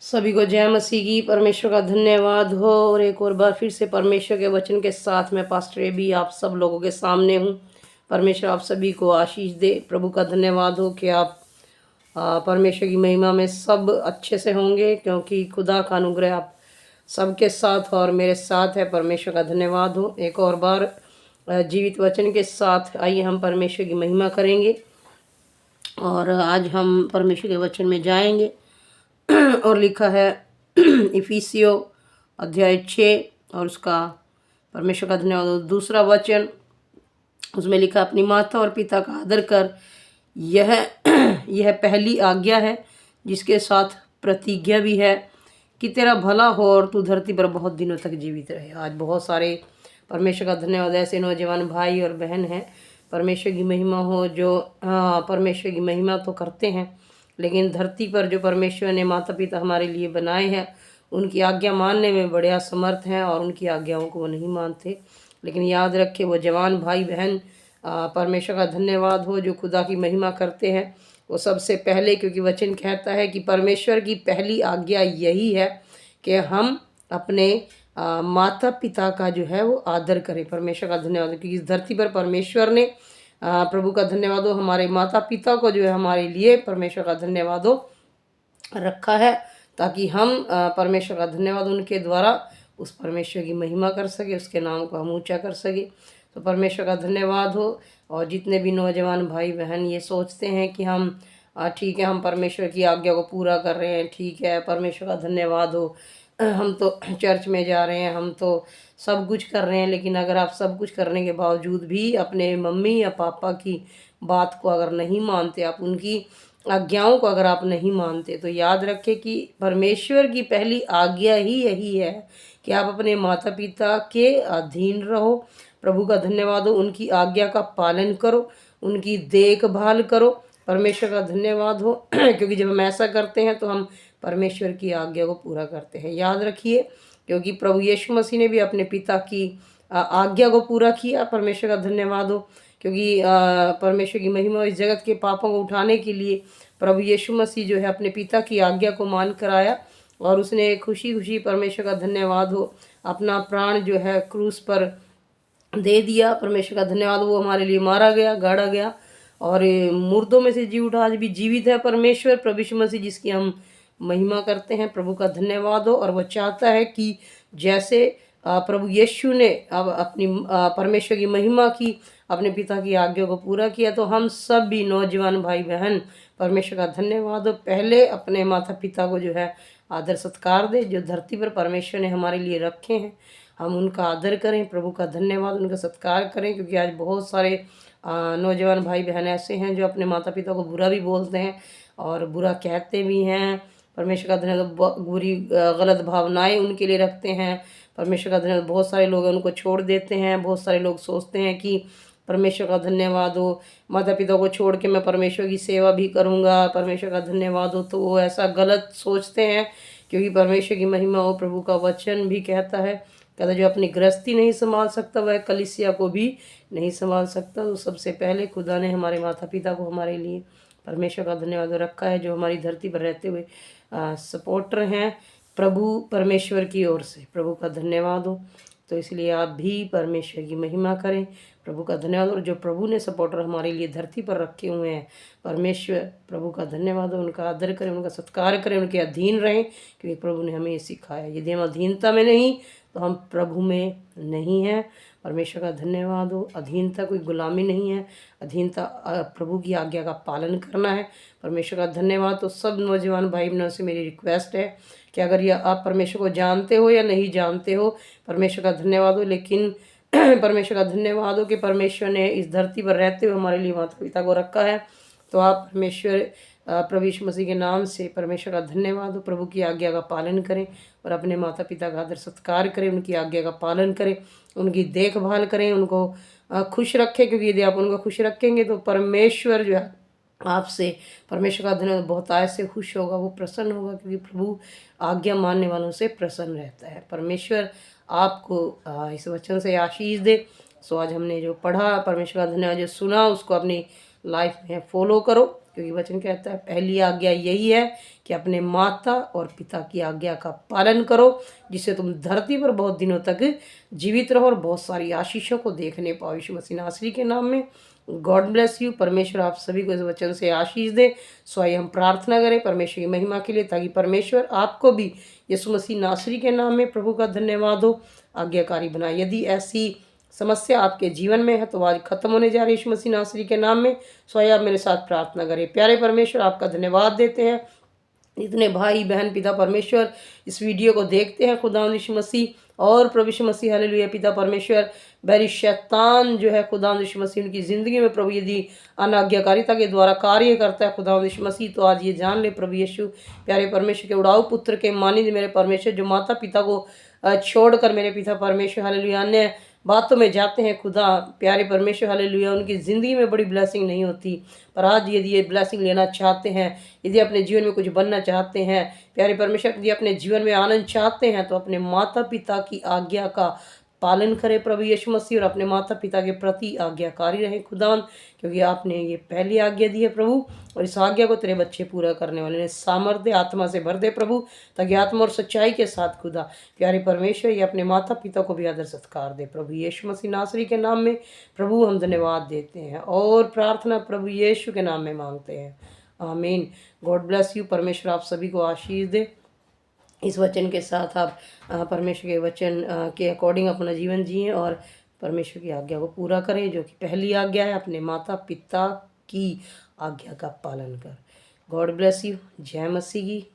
सभी को जय मसीह की। परमेश्वर का धन्यवाद हो और एक और बार फिर से परमेश्वर के वचन के साथ मैं पास्टर एबी आप सब लोगों के सामने हूँ। परमेश्वर आप सभी को आशीष दे। प्रभु का धन्यवाद हो कि आप परमेश्वर की महिमा में सब अच्छे से होंगे, क्योंकि खुदा का अनुग्रह आप सबके साथ और मेरे साथ है। परमेश्वर का धन्यवाद हो। एक और बार जीवित वचन के साथ आइए हम परमेश्वर की महिमा करेंगे और आज हम परमेश्वर के वचन में जाएंगे। और लिखा है इफिसियो अध्याय 6 और उसका परमेश्वर का धन्यवाद दूसरा वचन, उसमें लिखा अपनी माता और पिता का आदर कर, यह पहली आज्ञा है जिसके साथ प्रतिज्ञा भी है कि तेरा भला हो और तू धरती पर बहुत दिनों तक जीवित रहे। आज बहुत सारे परमेश्वर का धन्यवाद ऐसे नौजवान भाई और बहन हैं, परमेश्वर की महिमा हो, जो परमेश्वर की महिमा तो करते हैं, लेकिन धरती पर जो परमेश्वर ने माता पिता हमारे लिए बनाए हैं उनकी आज्ञा मानने में बड़े असमर्थ हैं और उनकी आज्ञाओं को वो नहीं मानते। लेकिन याद रखे वो जवान भाई बहन, परमेश्वर का धन्यवाद हो, जो खुदा की महिमा करते हैं। वो सबसे पहले, क्योंकि वचन कहता है कि परमेश्वर की पहली आज्ञा यही है कि हम अपने माता पिता का जो है वो आदर करें। परमेश्वर का धन्यवाद, क्योंकि इस धरती पर परमेश्वर ने प्रभु का धन्यवाद हो हमारे माता पिता को जो है हमारे लिए परमेश्वर का धन्यवाद हो रखा है, ताकि हम परमेश्वर का धन्यवाद उनके द्वारा उस परमेश्वर की महिमा कर सके, उसके नाम को हम ऊंचा कर सके। तो परमेश्वर का धन्यवाद हो। और जितने भी नौजवान भाई बहन ये सोचते हैं कि हम ठीक है, हम परमेश्वर की आज्ञा को पूरा कर रहे हैं, ठीक है, परमेश्वर का धन्यवाद हो, हम तो चर्च में जा रहे हैं, हम तो सब कुछ कर रहे हैं, लेकिन अगर आप सब कुछ करने के बावजूद भी अपने मम्मी या पापा की बात को अगर नहीं मानते, आप उनकी आज्ञाओं को अगर आप नहीं मानते, तो याद रखें कि परमेश्वर की पहली आज्ञा ही यही है कि आप अपने माता पिता के अधीन रहो। प्रभु का धन्यवाद हो, उनकी आज्ञा का पालन करो, उनकी देखभाल करो। परमेश्वर का धन्यवाद हो क्योंकि जब हम ऐसा करते हैं तो हम परमेश्वर की आज्ञा को पूरा करते हैं। याद रखिए, क्योंकि प्रभु यीशु मसीह ने भी अपने पिता की आज्ञा को पूरा किया। परमेश्वर का धन्यवाद हो, क्योंकि परमेश्वर की महिमा इस जगत के पापों को उठाने के लिए प्रभु यीशु मसीह जो है अपने पिता की आज्ञा को मान कर आया और उसने खुशी खुशी, परमेश्वर का धन्यवाद हो, अपना प्राण जो है क्रूस पर दे दिया। परमेश्वर का धन्यवाद, वो हमारे लिए मारा गया, गाड़ा गया और मुर्दों में से जी उठा, आज भी जीवित है परमेश्वर प्रभु यीशु मसीह, जिसकी हम महिमा करते हैं। प्रभु का धन्यवाद हो। और वह चाहता है कि जैसे प्रभु यीशु ने अब अपनी परमेश्वर की महिमा की, अपने पिता की आज्ञा को पूरा किया, तो हम सब भी नौजवान भाई बहन परमेश्वर का धन्यवाद हो, पहले अपने माता पिता को जो है आदर सत्कार दे, जो धरती पर परमेश्वर ने हमारे लिए रखे हैं, हम उनका आदर करें। प्रभु का धन्यवाद, उनका सत्कार करें, क्योंकि आज बहुत सारे नौजवान भाई बहन ऐसे हैं जो अपने माता पिता को बुरा भी बोलते हैं और बुरा कहते भी हैं। परमेश्वर का धन्यवाद, बुरी गलत भावनाएं उनके लिए रखते हैं। परमेश्वर का धन्यवाद, बहुत सारे लोग उनको छोड़ देते हैं। बहुत सारे लोग सोचते हैं कि परमेश्वर का धन्यवाद हो, माता पिता को छोड़ के मैं परमेश्वर की सेवा भी करूँगा, परमेश्वर का धन्यवाद हो, तो वो ऐसा गलत सोचते हैं, क्योंकि परमेश्वर की महिमा हो। प्रभु का वचन भी कहता जो अपनी गृहस्थी नहीं संभाल सकता वह कलीसिया को भी नहीं संभाल सकता। तो सबसे पहले खुदा ने हमारे माता पिता को हमारे लिए परमेश्वर का धन्यवाद रखा है, जो हमारी धरती पर रहते हुए सपोर्टर हैं प्रभु परमेश्वर की ओर से। प्रभु का धन्यवाद हो। तो इसलिए आप भी परमेश्वर की महिमा करें, प्रभु का धन्यवाद। और जो प्रभु ने सपोर्टर हमारे लिए धरती पर रखे हुए हैं परमेश्वर, प्रभु का धन्यवाद हो, उनका आदर करें, उनका सत्कार करें, उनके अधीन रहें, क्योंकि प्रभु ने हमें ये सिखाया। यदि हम अधीनता में नहीं तो हम प्रभु में नहीं हैं। परमेश्वर का धन्यवाद हो। अधीनता कोई गुलामी नहीं है, अधीनता प्रभु की आज्ञा का पालन करना है। परमेश्वर का धन्यवाद। तो सब नौजवान भाई बहनों से मेरी रिक्वेस्ट है कि अगर ये आप परमेश्वर को जानते हो या नहीं जानते हो, परमेश्वर का धन्यवाद हो, लेकिन परमेश्वर का धन्यवाद हो कि परमेश्वर ने इस धरती पर रहते हुए हमारे लिए माता पिता को रखा है। तो आप परमेश्वर प्रभु यीशु मसीह के नाम से परमेश्वर का धन्यवाद हो, प्रभु की आज्ञा का पालन करें और अपने माता पिता का आदर सत्कार करें, उनकी आज्ञा का पालन करें, उनकी देखभाल करें, उनको खुश रखें, क्योंकि यदि आप उनको खुश रखेंगे तो परमेश्वर जो है आपसे, परमेश्वर का धन्यवाद, बहुत आय से खुश होगा, वो प्रसन्न होगा, क्योंकि प्रभु आज्ञा मानने वालों से प्रसन्न रहता है। परमेश्वर आपको इस वचन से आशीष दे। सो आज हमने जो पढ़ा, परमेश्वर का धन्यवाद, जो सुना उसको अपनी लाइफ में फॉलो करो क्योंकि वचन कहता है पहली आज्ञा यही है कि अपने माता और पिता की आज्ञा का पालन करो, जिससे तुम धरती पर बहुत दिनों तक जीवित रहो और बहुत सारी आशीषों को देखने पाओ। यीशु मसीह नासरी के नाम में गॉड ब्लेस यू। परमेश्वर आप सभी को इस वचन से आशीष दे। सो आइए हम प्रार्थना करें परमेश्वर की महिमा के लिए, ताकि परमेश्वर आपको भी यीशु मसीह नासरी के नाम में प्रभु का धन्यवाद हो आज्ञाकारी बनाए। यदि ऐसी समस्या आपके जीवन में है तो आज खत्म होने जा रही है यीशु मसीह नासरी के नाम में। सो आइए आप मेरे साथ प्रार्थना करें। प्यारे परमेश्वर, आपका धन्यवाद देते हैं, इतने भाई बहन पिता परमेश्वर इस वीडियो को देखते हैं खुदा यीशु मसीह, और प्रभु यीशु मसीह हालेलुया पिता परमेश्वर, बैरी शैतान जो है खुदा यीशु मसीह उनकी ज़िंदगी में प्रभु यदि अनाज्ञाकारिता के द्वारा कार्य करता है खुदा यीशु मसीह, तो आज ये जान ले प्रभु यीशु प्यारे परमेश्वर के उड़ाऊ पुत्र के मानिंद मेरे परमेश्वर, जो माता पिता को छोड़कर मेरे पिता परमेश्वर हालेलुया अन्य बातों में जाते हैं खुदा प्यारे परमेश्वर हालेलुया, उनकी ज़िंदगी में बड़ी ब्लेसिंग नहीं होती। पर आज यदि ये ब्लेसिंग लेना चाहते हैं, यदि अपने जीवन में कुछ बनना चाहते हैं प्यारे परमेश्वर, यदि अपने जीवन में आनंद चाहते हैं, तो अपने माता पिता की आज्ञा का पालन करें प्रभु यीशु मसीह, और अपने माता पिता के प्रति आज्ञाकारी रहें खुदा, क्योंकि आपने ये पहली आज्ञा दी है प्रभु, और इस आज्ञा को तेरे बच्चे पूरा करने वाले ने सामर्थ्य आत्मा से भर दे प्रभु, ताकि आत्मा और सच्चाई के साथ खुदा प्यारे परमेश्वर ये अपने माता पिता को भी आदर सत्कार दे प्रभु यीशु मसीह नासरी के नाम में। प्रभु हम धन्यवाद देते हैं और प्रार्थना प्रभु यीशु के नाम में मांगते हैं, आमीन। God bless you. परमेश्वर आप सभी को आशीष दे। इस वचन के साथ आप परमेश्वर के वचन के अकॉर्डिंग अपना जीवन जिएं और परमेश्वर की आज्ञा को पूरा करें, जो कि पहली आज्ञा है, अपने माता पिता की आज्ञा का पालन कर। God bless you. जय मसीह की।